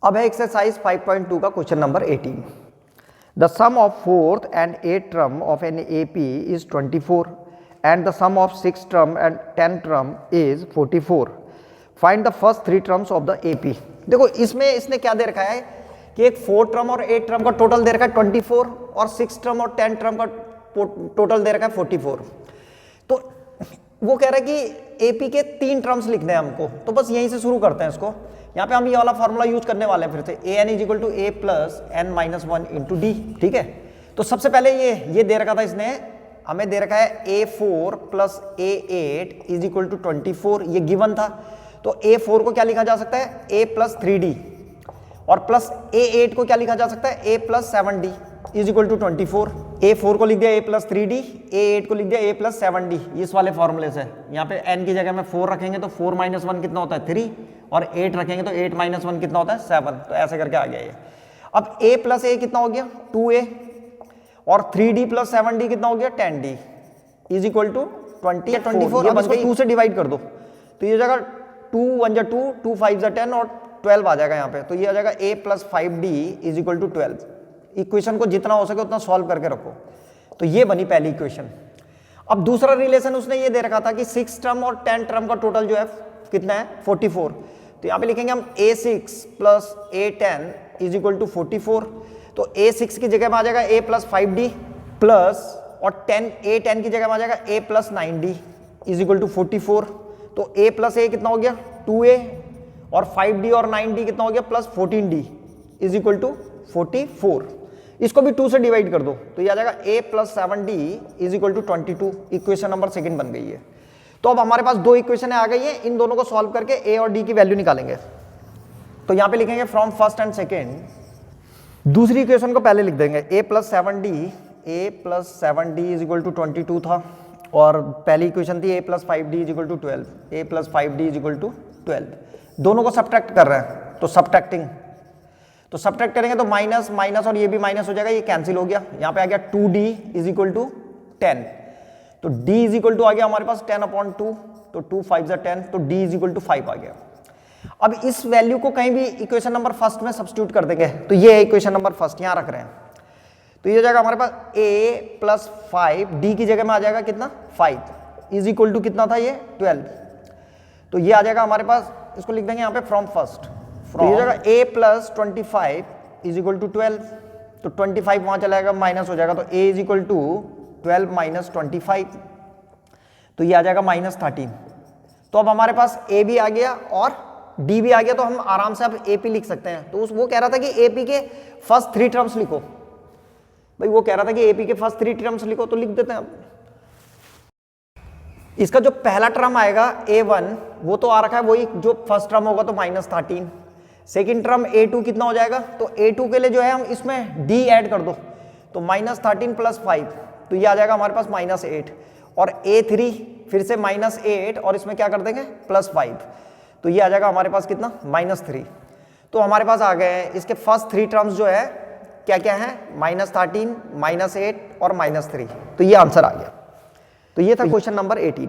अब है एक्सरसाइज 5.2 का question number 18। The sum of fourth and eight term of an AP is 24 and the sum of six term and 10 term is 44। Find the first three terms of the AP. देखो इसमें इसने क्या दे रखा है कि एक 4 term और 8 term का टोटल दे रखा है 24 और 6 टर्म और 10 टर्म का टोटल दे रखा है 44। तो वो कह रहा है कि एपी के 3 टर्म्स लिखने हैं हमको, तो बस यहीं से शुरू करते हैं इसको। यहाँ पे हम ये वाला फॉर्मूला यूज करने वाले हैं फिर से, A N is equal to A plus N minus one into D. ठीक है, तो सबसे पहले ये दे रखा था इसने, हमें दे रखा है a4 plus a8 is equal to 24, ये गिवन था। तो a4 को क्या लिखा जा सकता है, a प्लस 3d, और प्लस a8 को क्या लिखा जा सकता है, a plus 7d is equal to 24। a4 को लिख दिया a प्लस 3d, a8 को लिख दिया a प्लस 7d, इस वाले फॉर्मूले से। यहाँ पे n की जगह में 4 रखेंगे तो 4 माइनस 1 कितना होता है 3, और 8 रखेंगे तो 8 माइनस 1 कितना होता है 7। तो ऐसे करके आ गया ये। अब a प्लस a कितना हो गया 2a, और 3d प्लस 7d कितना हो गया 10d इज इक्वल टू 24। अब इसको 2 से डिवाइड कर दो तो ये जगह 2 1 जा 2, 2 5 जा 10 और 12 आ जाएगा यहाँ पे। तो ये आ जाएगा a plus 5d is equal to 12। Equation को जितना हो सके उतना सॉल्व करके रखो। तो ये बनी पहली इक्वेशन। अब दूसरा रिलेशन उसने ये दे रखा था कि 6 टर्म और 10 टर्म का टोटल जो है कितना है 44। तो यहाँ पे लिखेंगे हम a6 plus a10 is equal to 44। तो a6 की जगह में आ जाएगा a प्लस 5d प्लस, और a10 की जगह में आ जाएगा a plus 9d is equal to 44। तो a प्लस a कितना हो गया 2a, और 5d और 9d कितना हो गया plus 14d is equal to 44। इसको भी 2 से डिवाइड कर दो तो ये आ जाएगा a plus 7d is equal to 22। Equation number second बन गई है। तो अब हमारे पास 2 इक्वेशन आ गई है, इन दोनों को सॉल्व करके a और d की वैल्यू निकालेंगे। तो यहाँ पे लिखेंगे फ्रॉम फर्स्ट एंड सेकेंड। दूसरी इक्वेशन को पहले लिख देंगे, a plus 7d is equal to 22 था, और पहली इक्वेशन थी a plus 5d is equal to 12, a plus 5d is equal to 12। दोनों को सब्ट्रैक्ट कर रहे हैं तो सब्ट्रैक्टिंग, तो सब्ट्रैक्ट करेंगे तो माइनस माइनस और ये भी माइनस हो जाएगा, ये कैंसिल हो गया। यहाँ पे आ गया 2d इज इक्वल टू 10। तो d इज इक्वल टू आ गया हमारे पास 10/2, तो 2 5 10, तो d इज इक्वल टू 5 आ गया। अब इस वैल्यू को कहीं भी इक्वेशन नंबर फर्स्ट में सब्स्टिट्यूट कर देंगे, तो ये है इक्वेशन नंबर फर्स्ट, यहाँ रख रहे हैं। तो ये हो जाएगा हमारे पास a प्लस 5, d की जगह में आ जाएगा कितना 5 इज इक्वल टू कितना था ये 12। तो ये आ जाएगा हमारे पास, इसको लिख देंगे यहाँ पे फ्रॉम फर्स्ट। तो ये जाएगा a plus 25 is equal to 12। तो 25 वहां चला जाएगा माइनस हो जाएगा, तो a is equal to 12 minus 25, तो ये आ जाएगा माइनस 13। तो अब हमारे पास a भी आ गया और d भी आ गया, तो हम आराम से अब AP लिख सकते हैं। तो वो कह रहा था कि AP के फर्स्ट 3 टर्म्स लिखो। भाई वो कह रहा था कि AP के फर्स्ट 3 टर्म्स लिखो, तो लिख देते हैं। अब इसका जो पहला टर्म आएगा a1 वो तो आ रखा है, वही जो फर्स्ट टर्म होगा तो माइनस 13। सेकेंड टर्म a2 कितना हो जाएगा, तो a2 के लिए जो है हम इसमें d ऐड कर दो, तो माइनस 13 प्लस 5, तो ये आ जाएगा हमारे पास माइनस 8, और a3 फिर से माइनस 8 और इसमें क्या कर देंगे प्लस 5, तो ये आ जाएगा हमारे पास कितना माइनस 3। तो हमारे पास आ गए हैं इसके फर्स्ट 3 टर्म्स जो है क्या क्या है, माइनस 13, माइनस 8 और माइनस 3। तो ये आंसर आ गया। तो ये था क्वेश्चन नंबर 18।